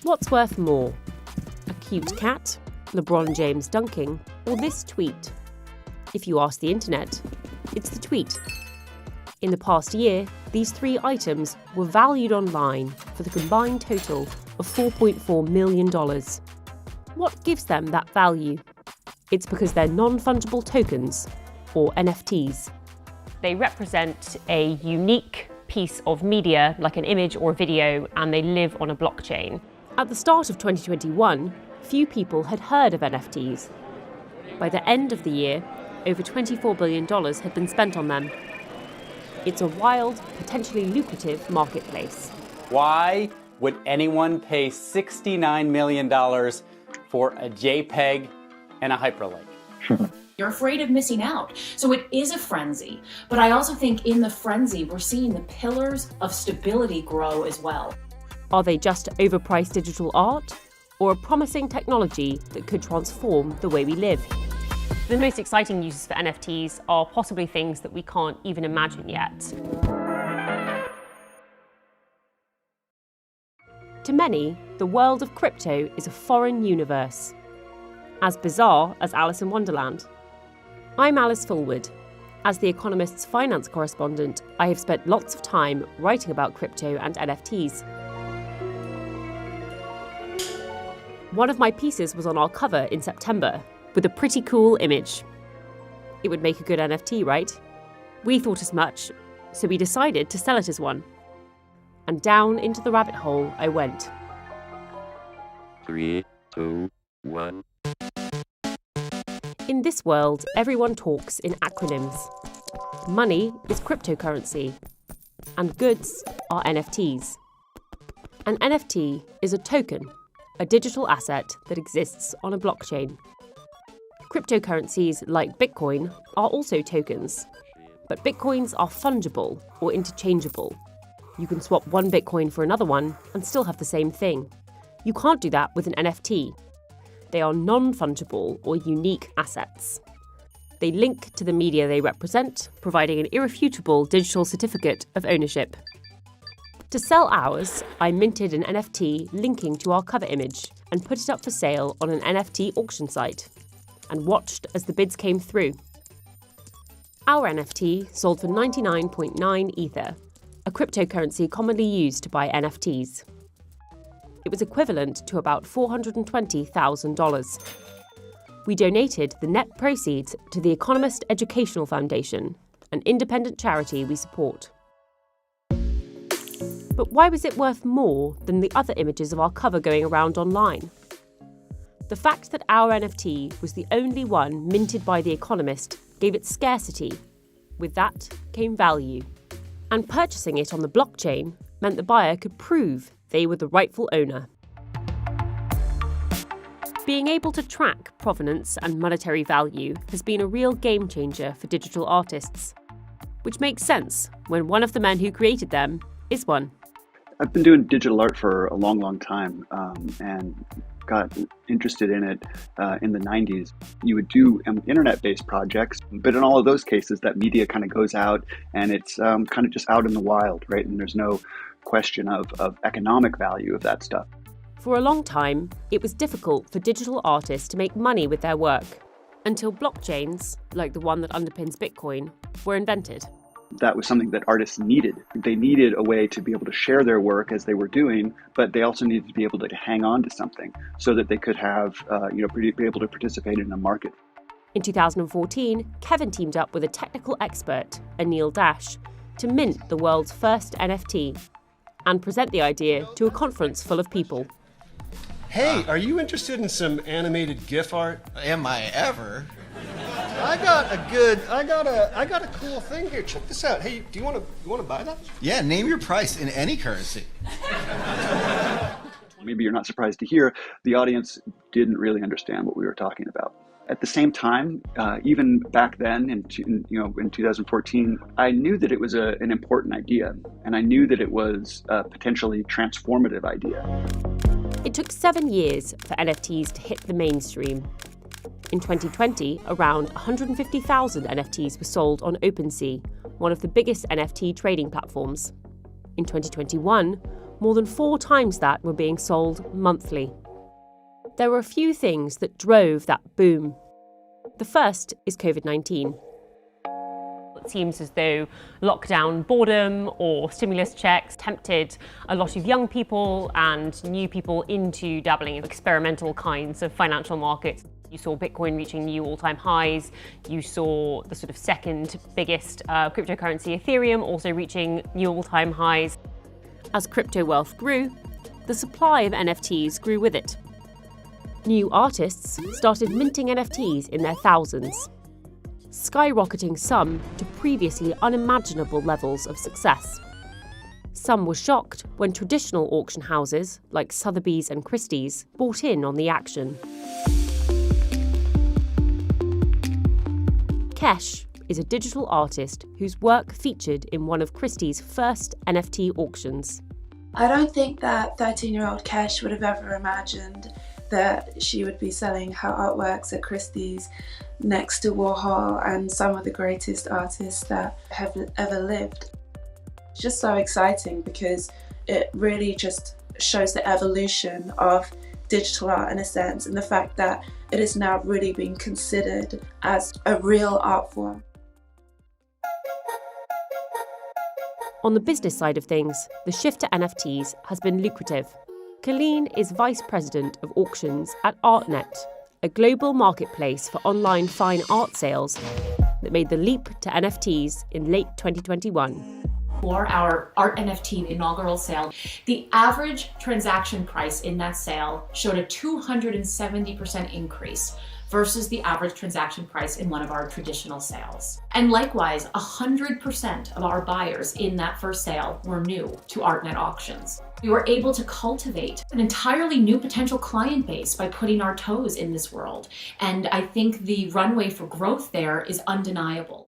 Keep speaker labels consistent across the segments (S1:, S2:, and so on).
S1: What's worth more? A cute cat, LeBron James dunking, or this tweet? If you ask the internet, it's the tweet. In the past year, these three items were valued online for the combined total of $4.4 million. What gives them that value? It's because they're non-fungible tokens, or NFTs. They represent a unique piece of media, like an image or video, and they live on a blockchain. At the start of 2021, few people had heard of NFTs. By the end of the year, over $24 billion had been spent on them. It's a wild, potentially lucrative marketplace.
S2: Why would anyone pay $69 million for a JPEG and a hyperlink?
S3: You're afraid of missing out. So it is a frenzy. But I also think in the frenzy, we're seeing the pillars of stability grow as well.
S1: Are they just overpriced digital art, or a promising technology that could transform the way we live? The most exciting uses for NFTs are possibly things that we can't even imagine yet. To many, the world of crypto is a foreign universe, as bizarre as Alice in Wonderland. I'm Alice Fulwood. As The Economist's finance correspondent, I have spent lots of time writing about crypto and NFTs. One of my pieces was on our cover in September, with a pretty cool image. It would make a good NFT, right? We thought as much, so we decided to sell it as one. And down into the rabbit hole I went.
S4: 3, 2, 1.
S1: In this world, everyone talks in acronyms. Money is cryptocurrency, and goods are NFTs. An NFT is a token, a digital asset that exists on a blockchain. Cryptocurrencies like Bitcoin are also tokens, but Bitcoins are fungible or interchangeable. You can swap one Bitcoin for another one and still have the same thing. You can't do that with an NFT. They are non-fungible or unique assets. They link to the media they represent, providing an irrefutable digital certificate of ownership. To sell ours, I minted an NFT linking to our cover image and put it up for sale on an NFT auction site, and watched as the bids came through. Our NFT sold for 99.9 Ether, a cryptocurrency commonly used to buy NFTs. It was equivalent to about $420,000. We donated the net proceeds to the Economist Educational Foundation, an independent charity we support. But why was it worth more than the other images of our cover going around online? The fact that our NFT was the only one minted by The Economist gave it scarcity. With that came value. And purchasing it on the blockchain meant the buyer could prove they were the rightful owner. Being able to track provenance and monetary value has been a real game changer for digital artists, which makes sense when one of the men who created them is one.
S5: I've been doing digital art for a long, long time, and got interested in it in the 90s. You would do internet-based projects, but in all of those cases, that media kind of goes out and it's kind of just out in the wild, right? And there's no question of economic value of that stuff.
S1: For a long time, it was difficult for digital artists to make money with their work, until blockchains, like the one that underpins Bitcoin, were invented.
S5: That was something that artists needed. They needed a way to be able to share their work as they were doing, but they also needed to be able to hang on to something so that they could have, be able to participate in a market.
S1: In 2014, Kevin teamed up with a technical expert, Anil Dash, to mint the world's first NFT and present the idea to a conference full of people.
S6: Hey, are you interested in some animated GIF art?
S7: Am I ever?
S6: I got a cool thing here. Check this out. Hey, do you want to buy that?
S7: Yeah, name your price in any currency.
S5: Maybe you're not surprised to hear the audience didn't really understand what we were talking about. At the same time, even back then in 2014, I knew that it was an important idea, and I knew that it was a potentially transformative idea.
S1: It took 7 years for NFTs to hit the mainstream. In 2020, around 150,000 NFTs were sold on OpenSea, one of the biggest NFT trading platforms. In 2021, More than 4 times that were being sold monthly. There were a few things that drove that boom. The first is COVID-19. It seems as though lockdown boredom or stimulus checks tempted a lot of young people and new people into dabbling in experimental kinds of financial markets. You saw Bitcoin reaching new all-time highs. You saw the sort of second biggest cryptocurrency, Ethereum, also reaching new all-time highs. As crypto wealth grew, the supply of NFTs grew with it. New artists started minting NFTs in their thousands, skyrocketing some to previously unimaginable levels of success. Some were shocked when traditional auction houses like Sotheby's and Christie's bought in on the action. Kesh is a digital artist whose work featured in one of Christie's first NFT auctions.
S8: I don't think that 13-year-old Kesh would have ever imagined that she would be selling her artworks at Christie's next to Warhol and some of the greatest artists that have ever lived. It's just so exciting because it really just shows the evolution of digital art in a sense, and the fact that it is now really being considered as a real art form.
S1: On the business side of things, the shift to NFTs has been lucrative. Colleen is Vice President of Auctions at ArtNet, a global marketplace for online fine art sales that made the leap to NFTs in late 2021.
S3: For our Art NFT inaugural sale, the average transaction price in that sale showed a 270% increase versus the average transaction price in one of our traditional sales. And likewise, 100% of our buyers in that first sale were new to ArtNet auctions. We were able to cultivate an entirely new potential client base by putting our toes in this world. And I think the runway for growth there is undeniable.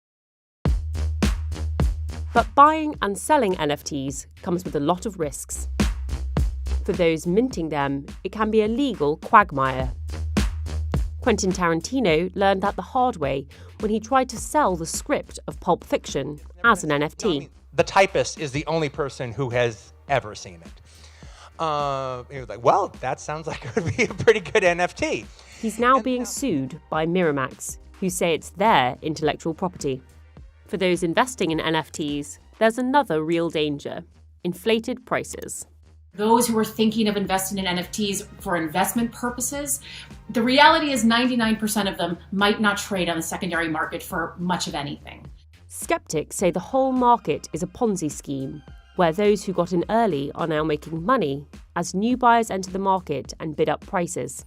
S1: But buying and selling NFTs comes with a lot of risks. For those minting them, it can be a legal quagmire. Quentin Tarantino learned that the hard way when he tried to sell the script of Pulp Fiction as an NFT.
S9: The typist is the only person who has ever seen it. He was like, well, that sounds like it would be a pretty good NFT.
S1: He's now being sued by Miramax, who say it's their intellectual property. For those investing in NFTs, there's another real danger: inflated prices.
S3: Those who are thinking of investing in NFTs for investment purposes, the reality is 99% of them might not trade on the secondary market for much of anything.
S1: Skeptics say the whole market is a Ponzi scheme, where those who got in early are now making money as new buyers enter the market and bid up prices.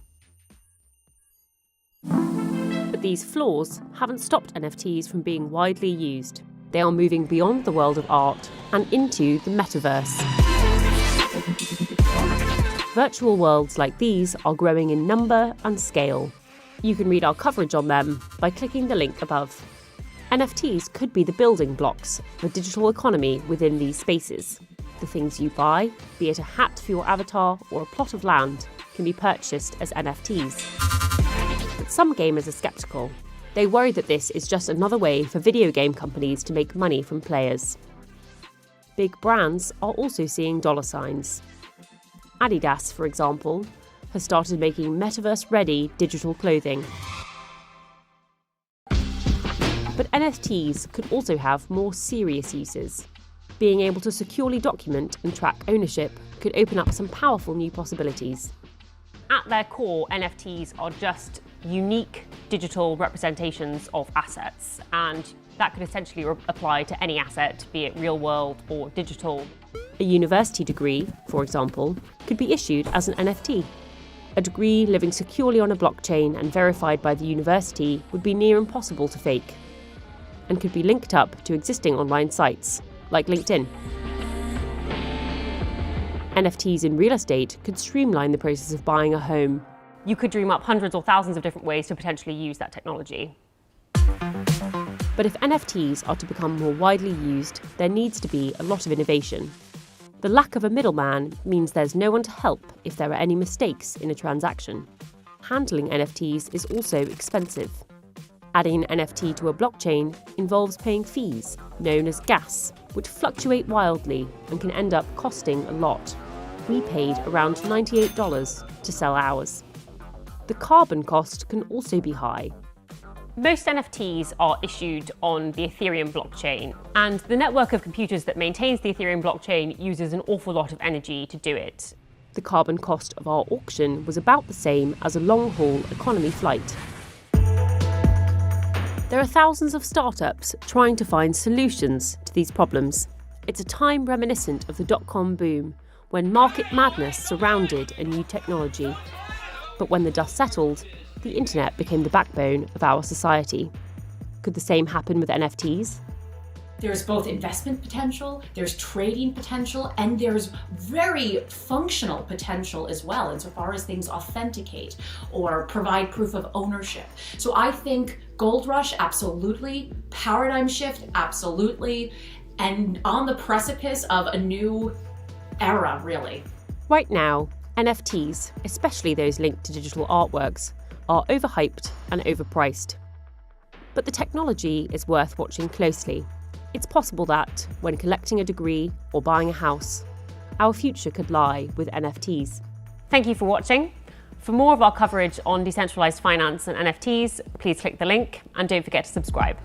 S1: But these flaws haven't stopped NFTs from being widely used. They are moving beyond the world of art and into the metaverse. Virtual worlds like these are growing in number and scale. You can read our coverage on them by clicking the link above. NFTs could be the building blocks of a digital economy within these spaces. The things you buy, be it a hat for your avatar or a plot of land, can be purchased as NFTs. But some gamers are skeptical. They worry that this is just another way for video game companies to make money from players. Big brands are also seeing dollar signs. Adidas, for example, has started making metaverse-ready digital clothing. But NFTs could also have more serious uses. Being able to securely document and track ownership could open up some powerful new possibilities. At their core, NFTs are just unique digital representations of assets, and that could essentially apply to any asset, be it real world or digital. A university degree, for example, could be issued as an NFT. A degree living securely on a blockchain and verified by the university would be near impossible to fake, and could be linked up to existing online sites, like LinkedIn. NFTs in real estate could streamline the process of buying a home. You could dream up hundreds or thousands of different ways to potentially use that technology. But if NFTs are to become more widely used, there needs to be a lot of innovation. The lack of a middleman means there's no one to help if there are any mistakes in a transaction. Handling NFTs is also expensive. Adding an NFT to a blockchain involves paying fees, known as gas, which fluctuate wildly and can end up costing a lot. we paid around $98 to sell ours. The carbon cost can also be high. Most NFTs are issued on the Ethereum blockchain, and the network of computers that maintains the Ethereum blockchain uses an awful lot of energy to do it. The carbon cost of our auction was about the same as a long-haul economy flight. There are thousands of startups trying to find solutions to these problems. It's a time reminiscent of the dot-com boom, when market madness surrounded a new technology. But when the dust settled, the internet became the backbone of our society. Could the same happen with NFTs?
S3: There's both investment potential, there's trading potential, and there's very functional potential as well, insofar as things authenticate or provide proof of ownership. So I think gold rush, absolutely. Paradigm shift, absolutely. And on the precipice of a new era, really.
S1: Right now, NFTs, especially those linked to digital artworks, are overhyped and overpriced. But the technology is worth watching closely. It's possible that, when collecting a degree or buying a house, our future could lie with NFTs. Thank you for watching. For more of our coverage on decentralized finance and NFTs, please click the link and don't forget to subscribe.